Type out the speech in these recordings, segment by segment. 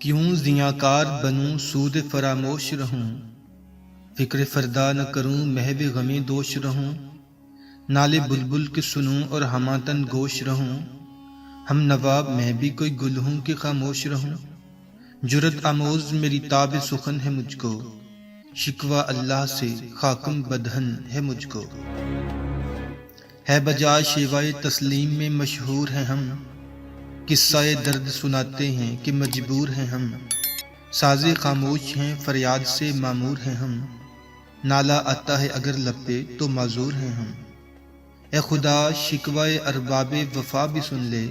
کیوں زیاکار بنوں سود فراموش رہوں، فکر فردا نہ کروں محو غم دوش رہوں، نالے بلبل کے سنوں اور ہماتن گوش رہوں، ہم نواب میں بھی کوئی گل ہوں کہ خاموش رہوں، جرت آموز میری تاب سخن ہے مجھ کو، شکوہ اللہ سے خاکم بدہن ہے مجھ کو، ہے بجائے شیوائے تسلیم میں مشہور ہیں ہم، قصہ درد سناتے ہیں کہ مجبور ہیں ہم، سازے خاموش ہیں فریاد سے معمور ہیں ہم، نالا آتا ہے اگر لب پہ تو معذور ہیں ہم، اے خدا شکوہ ارباب وفا بھی سن لے،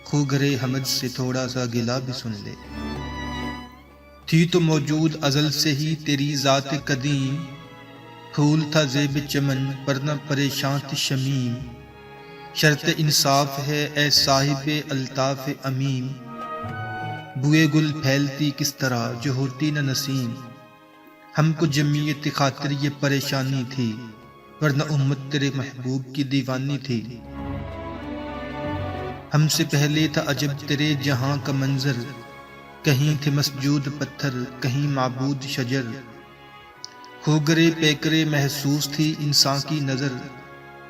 خوگر حمد سے تھوڑا سا گلہ بھی سن لے، تھی تو موجود ازل سے ہی تیری ذات قدیم، پھول تھا زیب چمن پر نہ پریشان تھی شمیم، شرط انصاف ہے اے صاحب الطاف امیم، بوئے گل پھیلتی کس طرح جو ہوتی نہ نسیم، ہم کو جمعیت خاطر یہ پریشانی تھی، ورنہ امت تیرے محبوب کی دیوانی تھی، ہم سے پہلے تھا عجب تیرے جہاں کا منظر، کہیں تھے مسجود پتھر کہیں معبود شجر، خوگرے پیکرے محسوس تھی انسان کی نظر،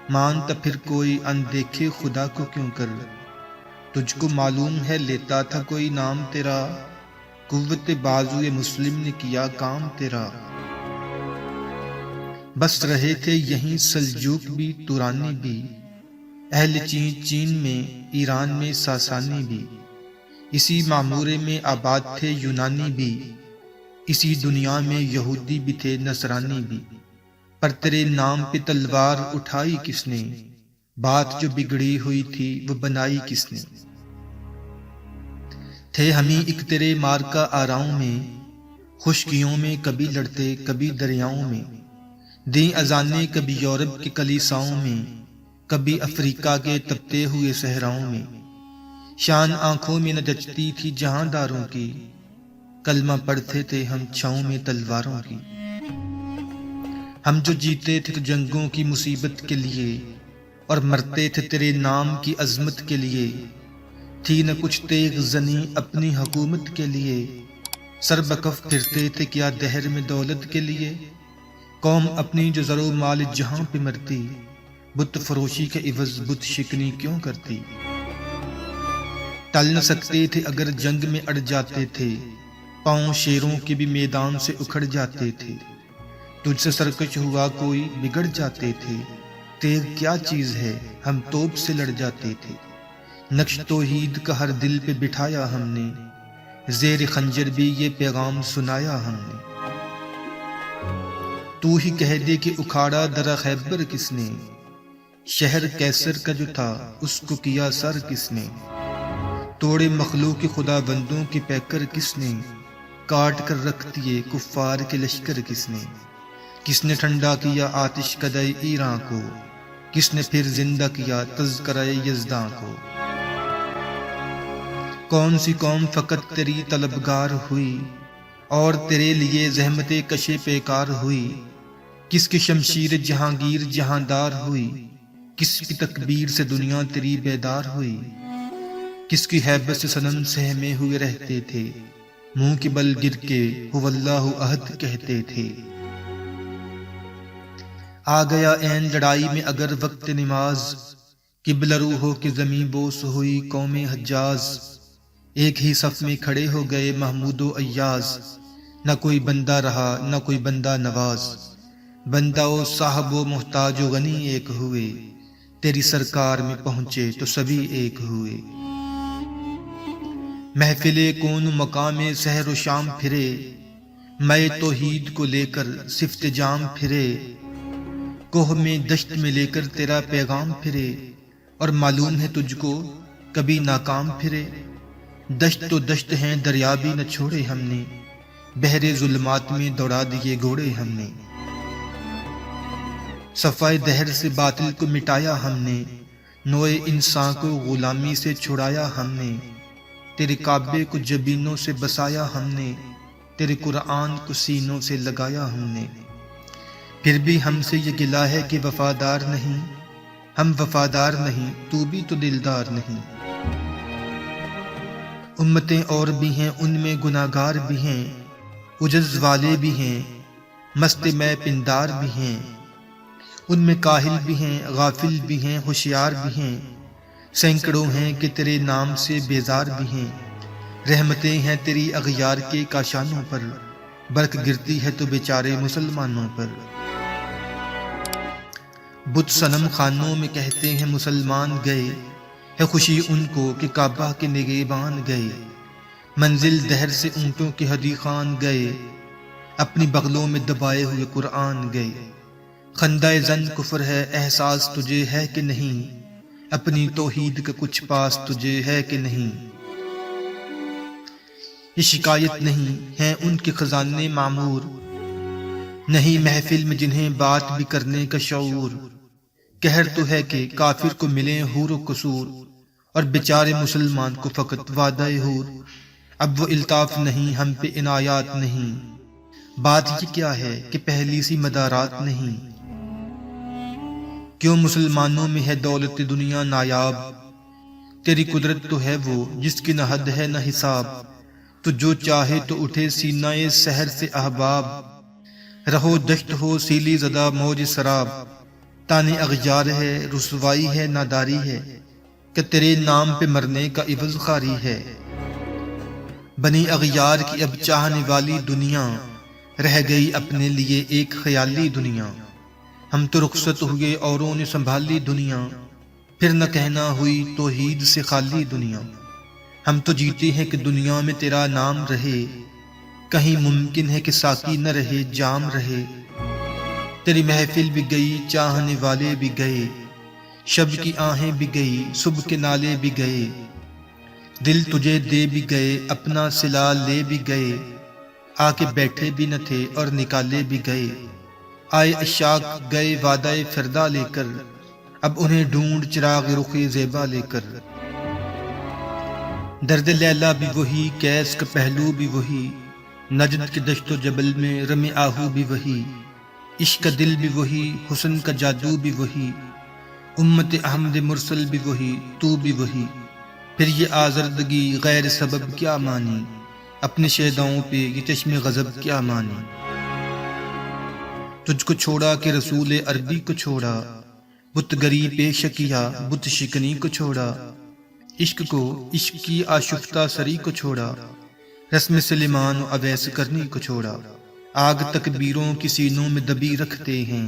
مانتا پھر کوئی اندیکھے خدا کو کیوں کر، تجھ کو معلوم ہے لیتا تھا کوئی نام تیرا، قوت بازوئے مسلم نے کیا کام تیرا، بس رہے تھے یہیں سلجوق بھی تورانی بھی، اہل چین میں ایران میں ساسانی بھی، اسی معمورے میں آباد تھے یونانی بھی، اسی دنیا میں یہودی بھی تھے نصرانی بھی، پر تیرے نام پہ تلوار اٹھائی کس نے، بات جو بگڑی ہوئی تھی وہ بنائی کس نے، تھے ہمیں ایک تیرے مارکا آراؤں میں، خشکیوں میں کبھی لڑتے کبھی دریاؤں میں، دیں اذانیں کبھی یورپ کے کلیساؤں میں، کبھی افریقہ کے تپتے ہوئے صحراؤں میں، شان آنکھوں میں نہ جچتی تھی جہاں داروں کی، کلمہ پڑھتے تھے ہم چھاؤں میں تلواروں کی، ہم جو جیتے تھے تو جنگوں کی مصیبت کے لیے، اور مرتے تھے تیرے نام کی عظمت کے لیے، تھی نہ کچھ تیغ زنی اپنی حکومت کے لیے، سر بکف پھرتے تھے کیا دہر میں دولت کے لیے، قوم اپنی جو زر و مال جہاں پہ مرتی، بت فروشی کے عوض بت شکنی کیوں کرتی، ٹل نہ سکتے تھے اگر جنگ میں اڑ جاتے تھے، پاؤں شیروں کے بھی میدان سے اکھڑ جاتے تھے، تجھ سے سرکش ہوا کوئی بگڑ جاتے تھے، تیغ کیا چیز ہے ہم توپ سے لڑ جاتے تھے، نقش توحید کا ہر دل پہ بٹھایا ہم نے، زیر خنجر بھی یہ پیغام سنایا ہم نے، تو ہی کہہ دے کہ اکھاڑا درا خیبر کس نے، شہر کیسر کا جو تھا اس کو کیا سر کس نے، توڑے مخلوق خدا بندوں کے پیکر کس نے، کاٹ کر رکھ دیے کفار کے لشکر کس نے ٹھنڈا کیا آتش کدے ایران کو، کس نے پھر زندہ کیا تذکرہ یزداں کو، کون سی قوم فقط تیری طلبگار ہوئی، اور تیرے لیے زحمت کشے پیکار ہوئی، کس کی شمشیر جہانگیر جہاندار ہوئی، کس کی تکبیر سے دنیا تیری بیدار ہوئی، کس کی ہیبت سے صنم سہمے ہوئے رہتے تھے، منہ کے بل گر کے هو اللہ احد کہتے تھے، آ گیا این لڑائی میں اگر وقت نماز، قبلہ رو ہو کہ زمیں بوس ہوئی قوم حجاز، ایک ہی صف میں کھڑے ہو گئے محمود و ایاز، نہ کوئی بندہ رہا نہ کوئی بندہ نواز، بندہ و صاحب و محتاج و غنی ایک ہوئے، تیری سرکار میں پہنچے تو سبھی ایک ہوئے، محفل کون مقام سحر و شام پھرے، میں توحید کو لے کر صفت جام پھرے، کوہ میں دشت میں لے کر تیرا پیغام پھرے، اور معلوم ہے تجھ کو کبھی ناکام پھرے، دشت تو دشت ہیں دریا بھی نہ چھوڑے ہم نے، بحر ظلمات میں دوڑا دیے گھوڑے ہم نے، صفائے دہر سے باطل کو مٹایا ہم نے، نوئے انسان کو غلامی سے چھڑایا ہم نے، تیرے کعبے کو جبینوں سے بسایا ہم نے، تیرے قرآن کو سینوں سے لگایا ہم نے، پھر بھی ہم سے یہ گلہ ہے کہ وفادار نہیں، ہم وفادار نہیں تو بھی تو دلدار نہیں، امتیں اور بھی ہیں ان میں گناہگار بھی ہیں، عجز والے بھی ہیں، مست میں پندار بھی ہیں، ان میں کاہل بھی ہیں، غافل بھی ہیں، ہوشیار بھی ہیں، سینکڑوں ہیں کہ تیرے نام سے بیزار بھی ہیں۔ رحمتیں ہیں تیری اغیار کے کاشانوں پر، برق گرتی ہے تو بیچارے مسلمانوں پر۔ بت صنم خانوں میں کہتے ہیں مسلمان گئے، ہے خوشی ان کو کہ کعبہ کے نگہبان گئے۔ منزل دہر سے اونٹوں کے ہدی خان گئے، اپنی بغلوں میں دبائے ہوئے قرآن گئے۔ خندہ زن کفر ہے احساس تجھے ہے کہ نہیں، اپنی توحید کا کچھ پاس تجھے ہے کہ نہیں۔ یہ شکایت نہیں ہے ان کے خزانے معمور، نہیں محفل میں جنہیں بات بھی کرنے کا شعور۔ قہر تو ہے کہ کافر کو ملے حور و قصور، اور بیچارے مسلمان کو فقط وعدہ حور۔ اب وہ الطاف نہیں ہم پہ عنایات نہیں، بات یہ کیا ہے کہ پہلی سی مدارات نہیں۔ کیوں مسلمانوں میں ہے دولت دنیا نایاب، تیری قدرت تو ہے وہ جس کی نہ حد ہے نہ حساب۔ تو جو چاہے تو اٹھے سینہ سحر سے احباب، رہو دشت ہو سیلی زدہ موج سراب۔ تانے اغیار ہے رسوائی ہے ناداری ہے، کہ تیرے نام پہ مرنے کا عوض خاری ہے۔ بنی اغیار کی اب چاہنے والی دنیا، رہ گئی اپنے لیے ایک خیالی دنیا۔ ہم تو رخصت ہوئے اوروں نے سنبھالی دنیا، پھر نہ کہنا ہوئی توحید سے خالی دنیا۔ ہم تو جیتے ہیں کہ دنیا میں تیرا نام رہے، کہیں ممکن ہے کہ ساقی نہ رہے جام رہے۔ تیری محفل بھی گئی چاہنے والے بھی گئے، شب کی آہیں بھی گئی صبح کے نالے بھی گئے۔ دل تجھے دے بھی گئے اپنا صلا لے بھی گئے، آ کے بیٹھے بھی نہ تھے اور نکالے بھی گئے۔ آئے عشاق گئے وعدہ فردا لے کر، اب انہیں ڈھونڈ چراغ رخ زیبا لے کر۔ درد لیلا بھی وہی کیس کا پہلو بھی وہی، نجد کے دشت و جبل میں رم آہو بھی وہی۔ عشق کا دل بھی وہی حسن کا جادو بھی وہی، امت احمد مرسل بھی وہی تو بھی وہی۔ پھر یہ آزردگی غیر سبب کیا مانی، اپنے شیداؤں پہ یہ چشم غضب کیا مانی۔ تجھ کو چھوڑا کہ رسول عربی کو چھوڑا، بت گری پیش کیا بت شکنی کو چھوڑا۔ عشق کو عشق کی آشفتہ سری کو چھوڑا، رسم سلیمان و اویس کرنی کو چھوڑا۔ آگ تکبیروں کی سینوں میں دبی رکھتے ہیں،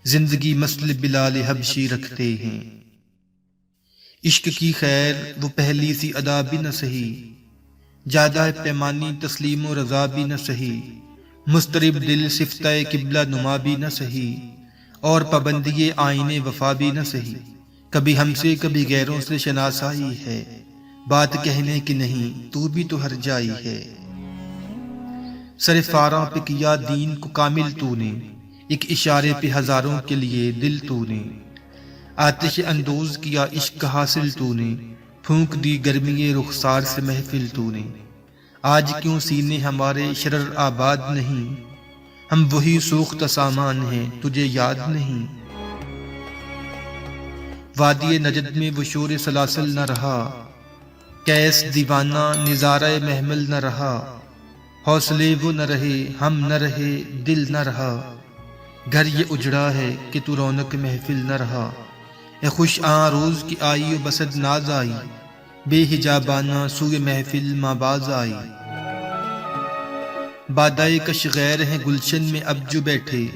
زندگی مسل بلال حبشی رکھتے ہیں۔ عشق کی خیر وہ پہلی سی ادا بھی نہ سہی، جادہ پیمانی تسلیم و رضا بھی نہ سہی۔ مضطرب دل صفتہ قبلہ نما بھی نہ سہی، اور پابندی آئین وفا بھی نہ سہی۔ کبھی ہم سے کبھی غیروں سے شناسائی ہے، بات کہنے کی نہیں تو بھی تو ہر جائی ہے۔ سر فاراں پہ کیا دین کو کامل تو نے، ایک اشارے پہ ہزاروں کے لیے دل تو نے۔ آتش اندوز کیا عشق حاصل تو نے، پھونک دی گرمی رخسار سے محفل تو نے۔ آج کیوں سینے ہمارے شرر آباد نہیں، ہم وہی سوختہ سامان ہیں تجھے یاد نہیں۔ وادی نجد میں وہ شور سلاسل نہ رہا، کیس دیوانہ نظارہ محمل نہ رہا۔ حوصلے وہ نہ رہے ہم نہ رہے دل نہ رہا، گھر یہ اجڑا ہے کہ تو رونق محفل نہ رہا۔ اے خوش آن روز کی آئی و بسد ناز آئی، بے حجابانہ سوئے محفل ماں باز آئی۔ بادائے کش غیر ہیں گلشن میں اب جو بیٹھے،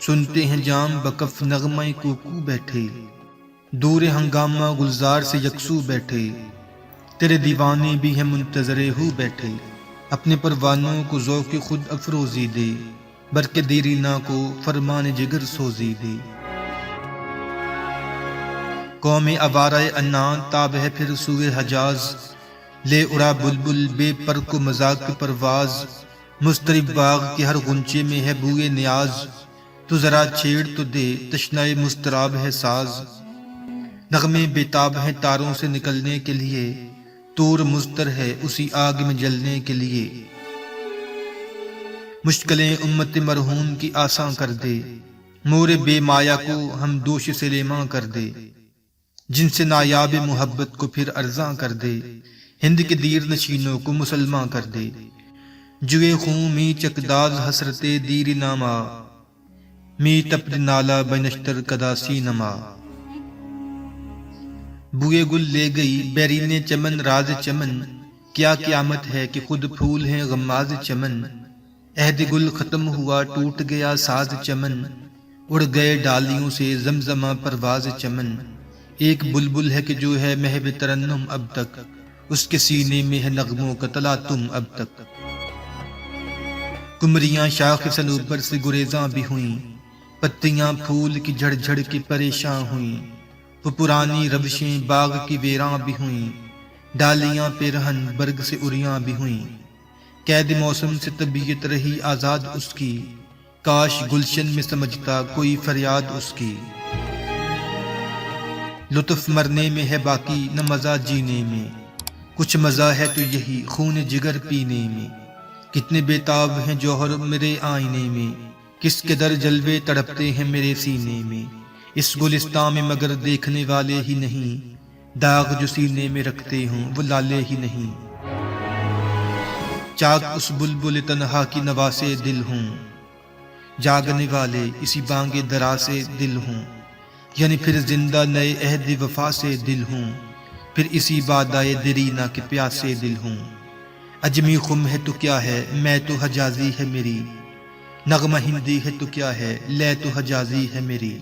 سنتے ہیں جام بکف نغمہ کوکو بیٹھے۔ دور ہنگامہ گلزار سے یکسو بیٹھے، تیرے دیوانے بھی ہیں منتظر ہو بیٹھے۔ اپنے پروانوں کو ذوق خود افروزی دے، برق دیرینہ کو فرمان جگر سوزی دے۔ قوم آوارہ عنان تاب ہے پھر سوئے حجاز، لے اڑا بلبل بے پر کو مذاق پرواز۔ مضطرب باغ کے ہر غنچے میں ہے بوئے نیاز، تو ذرا چھیڑ تو دے تشنہ مضطراب ہے ساز۔ نغمے بیتاب ہیں تاروں سے نکلنے کے لیے، طور مضطر ہے اسی آگ میں جلنے کے لیے۔ مشکلیں امت مرحوم کی آساں کر دے، مور بے مایا کو ہم دوش سلیماں کر دے۔ جن سے نایاب محبت کو پھر ارزاں کر دے، ہند کے دیر نشینوں کو مسلمان کر دے، جوئے خوں می چکداز حسرت دیر نامہ، می تپد نالا بنشتر کداسی نما۔ بوئے گل لے گئی بیرین چمن راز چمن، کیا قیامت ہے کہ خود پھول ہیں غماز چمن۔ عہد گل ختم ہوا ٹوٹ گیا ساز چمن، اڑ گئے ڈالیوں سے زمزمہ پرواز چمن۔ ایک بلبل ہے کہ جو ہے محو ترنم اب تک، اس کے سینے میں ہے نغموں کا تلاطم اب تک۔ کمریاں شاخ صنوبر سے گریزاں بھی ہوئیں، پتیاں پھول کی جھڑ جھڑ کے پریشاں ہوئیں۔ وہ پرانی روشیں باغ کی ویراں بھی ہوئیں، ڈالیاں پیرہن برگ سے اریاں بھی ہوئیں۔ قید موسم سے طبیعت رہی آزاد اس کی، کاش گلشن میں سمجھتا کوئی فریاد اس کی۔ لطف مرنے میں ہے باقی نہ مزہ جینے میں، کچھ مزہ ہے تو یہی خون جگر پینے میں۔ کتنے بےتاب ہیں جوہر میرے آئینے میں، کس قدر جلوے تڑپتے ہیں میرے سینے میں۔ اس گلستان میں مگر دیکھنے والے ہی نہیں، داغ جو سینے میں رکھتے ہوں وہ لالے ہی نہیں۔ چاک اس بلبل تنہا کی نوا سے دل ہوں، جاگنے والے اسی بانگ درا سے دل ہوں۔ یعنی پھر زندہ نئے عہد وفا سے دل ہوں، پھر اسی بادائے درینا کے پیاسے دل ہوں۔ اجمی خم ہے تو کیا ہے میں تو حجازی ہے میری، نغمہ ہندی ہے تو کیا ہے لے تو حجازی ہے میری۔